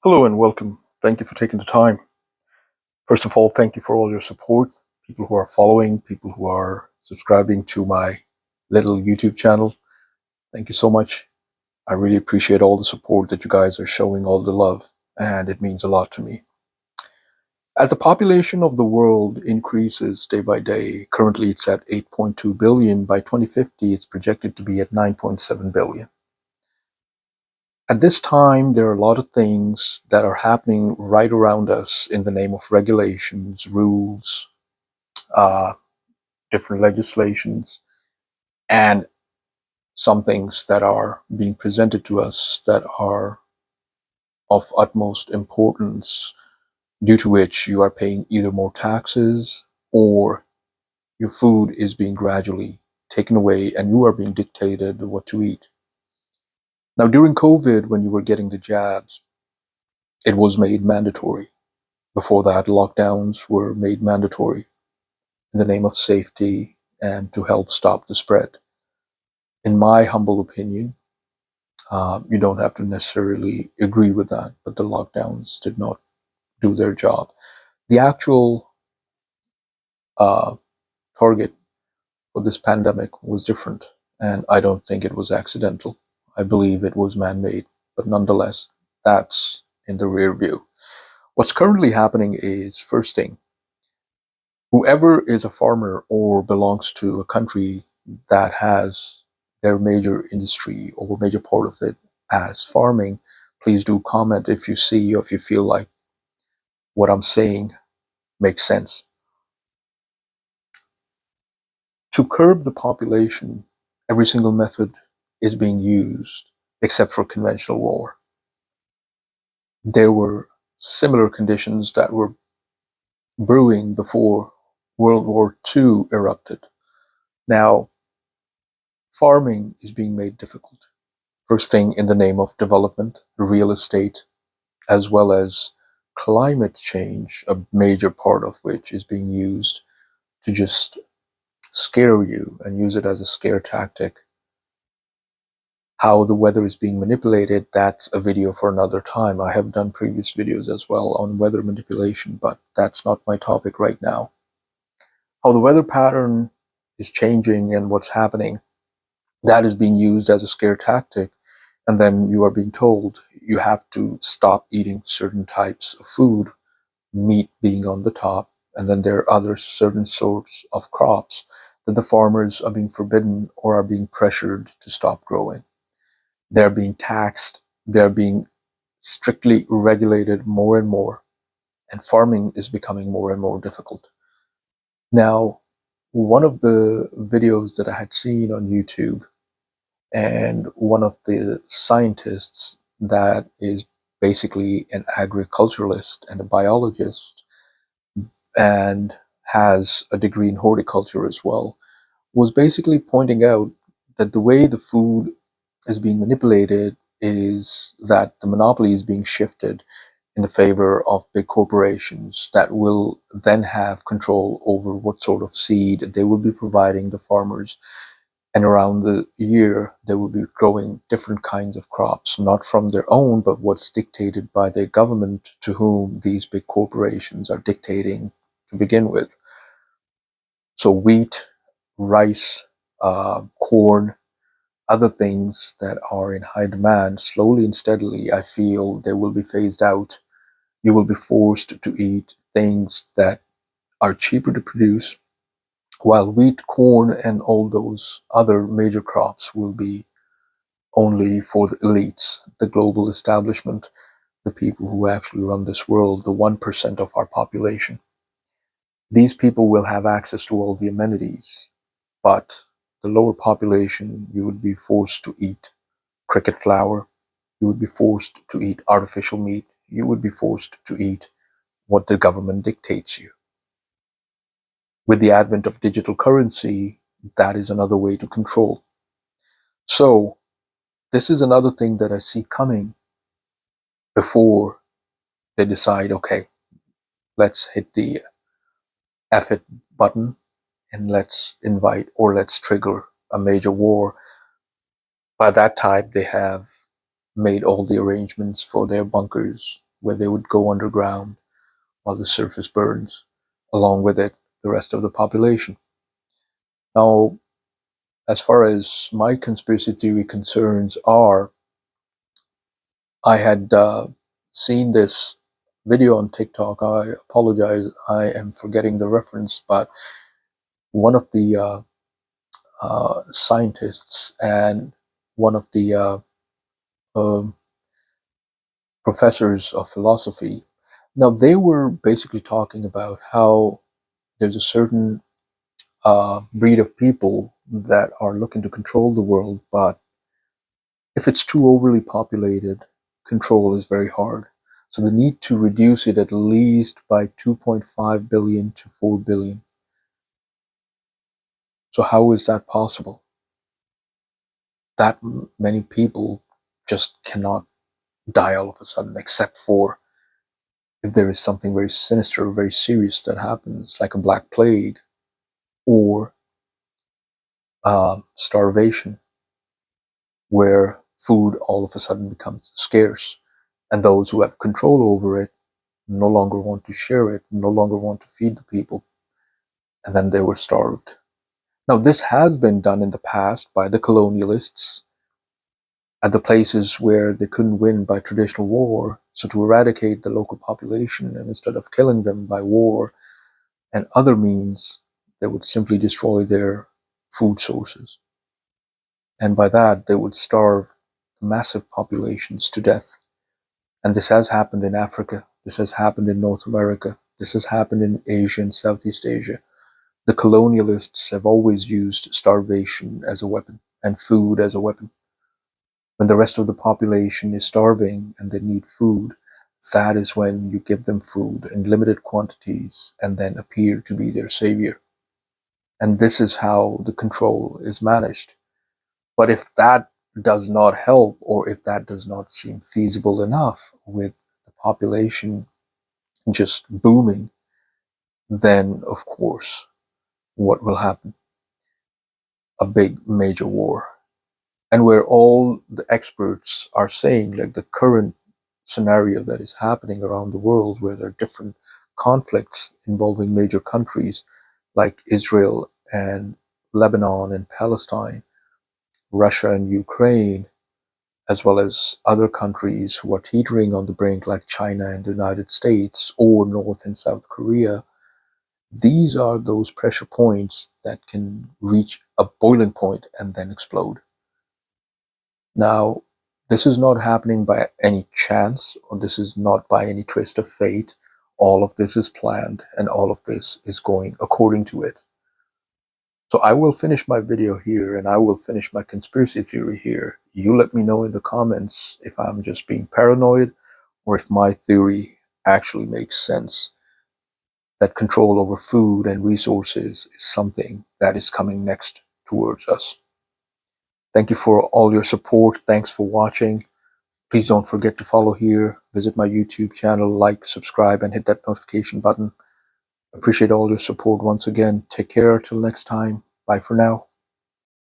Hello and welcome. Thank you for taking the time. First of all, thank you for all your support, people who are following, people who are subscribing to my little YouTube channel. Thank you so much. I really appreciate all the support that you guys are showing, all the love, and it means a lot to me. As the population of the world increases day by day, currently it's at 8.2 billion. By 2050, it's projected to be at 9.7 billion. At this time, there are a lot of things that are happening right around us in the name of regulations, rules, uh, different legislations, and some things that are being presented to us that are of utmost importance, due to which you are paying either more taxes or your food is being gradually taken away and you are being dictated what to eat. Now, during COVID, when you were getting the jabs, it was made mandatory. Before that, lockdowns were made mandatory in the name of safety and to help stop the spread. In my humble opinion, you don't have to necessarily agree with that, but the lockdowns did not do their job. The actual uh, target for this pandemic was different, and I don't think it was accidental. I believe it was man made, but nonetheless, that's in the rear view. What's currently happening is, first thing, whoever is a farmer or belongs to a country that has their major industry or major part of it as farming, please do comment if you see or if you feel like what I'm saying makes sense. To curb the population, every single method is being used except for conventional war. There were similar conditions that were brewing before World War II erupted. Now, farming is being made difficult. First thing, in the name of development, real estate, as well as climate change, a major part of which is being used to just scare you and use it as a scare tactic. How the weather is being manipulated, that's a video for another time. I have done previous videos as well on weather manipulation, but that's not my topic right now. How the weather pattern is changing and what's happening, that is being used as a scare tactic. And then you are being told you have to stop eating certain types of food, meat being on the top, and then there are other certain sorts of crops that the farmers are being forbidden or are being pressured to stop growing. They're being taxed, they're being strictly regulated more and more, and farming is becoming more and more difficult. Now, one of the videos that I had seen on YouTube, and one of the scientists that is basically an agriculturalist and a biologist and has a degree in horticulture as well, was basically pointing out that the way the food is being manipulated is that the monopoly is being shifted in the favor of big corporations that will then have control over what sort of seed they will be providing the farmers. And around the year, they will be growing different kinds of crops, not from their own, but what's dictated by their government, to whom these big corporations are dictating to begin with. So wheat, rice, corn, other things that are in high demand, slowly and steadily, I feel they will be phased out. You will be forced to eat things that are cheaper to produce, while wheat, corn, and all those other major crops will be only for the elites, the global establishment, the people who actually run this world, the 1% of our population. These people will have access to all the amenities, but the lower population, you would be forced to eat cricket flour, you would be forced to eat artificial meat, you would be forced to eat what the government dictates you. With the advent of digital currency, that is another way to control. So, this is another thing that I see coming before they decide, okay, let's hit the F it button and let's invite or let's trigger a major war. By that time, they have made all the arrangements for their bunkers, where they would go underground while the surface burns, along with it, the rest of the population. Now, as far as my conspiracy theory concerns are, I had seen this video on TikTok. I apologize, I am forgetting the reference, but one of the scientists and one of the um professors of philosophy. Now, they were basically talking about how there's a certain breed of people that are looking to control the world, but if it's too overly populated, control is very hard. So they need to reduce it at least by 2.5 billion to 4 billion. So how is that possible? That many people just cannot die all of a sudden, except for if there is something very sinister or very serious that happens, like a black plague or starvation, where food all of a sudden becomes scarce, and those who have control over it no longer want to share it, no longer want to feed the people, and then they were starved. Now, this has been done in the past by the colonialists at the places where they couldn't win by traditional war. So, to eradicate the local population, and instead of killing them by war and other means, they would simply destroy their food sources. And by that, they would starve massive populations to death. And this has happened in Africa. This has happened in North America. This has happened in Asia and Southeast Asia. The colonialists have always used starvation as a weapon and food as a weapon. When the rest of the population is starving and they need food, that is when you give them food in limited quantities and then appear to be their savior. And this is how the control is managed. But if that does not help, or if that does not seem feasible enough with the population just booming, then of course, what will happen? A big major war. And where all the experts are saying, like the current scenario that is happening around the world, where there are different conflicts involving major countries like Israel and Lebanon and Palestine, Russia and Ukraine, as well as other countries who are teetering on the brink like China and the United States, or North and South Korea. These are those pressure points that can reach a boiling point and then explode. Now, this is not happening by any chance, or this is not by any twist of fate. All of this is planned, and all of this is going according to it. So I will finish my video here, and I will finish my conspiracy theory here. You let me know in the comments if I'm just being paranoid, or if my theory actually makes sense, that control over food and resources is something that is coming next towards us. Thank you for all your support. Thanks for watching. Please don't forget to follow here, visit my YouTube channel, like, subscribe, and hit that notification button. Appreciate all your support once again. Take care till next time. Bye for now.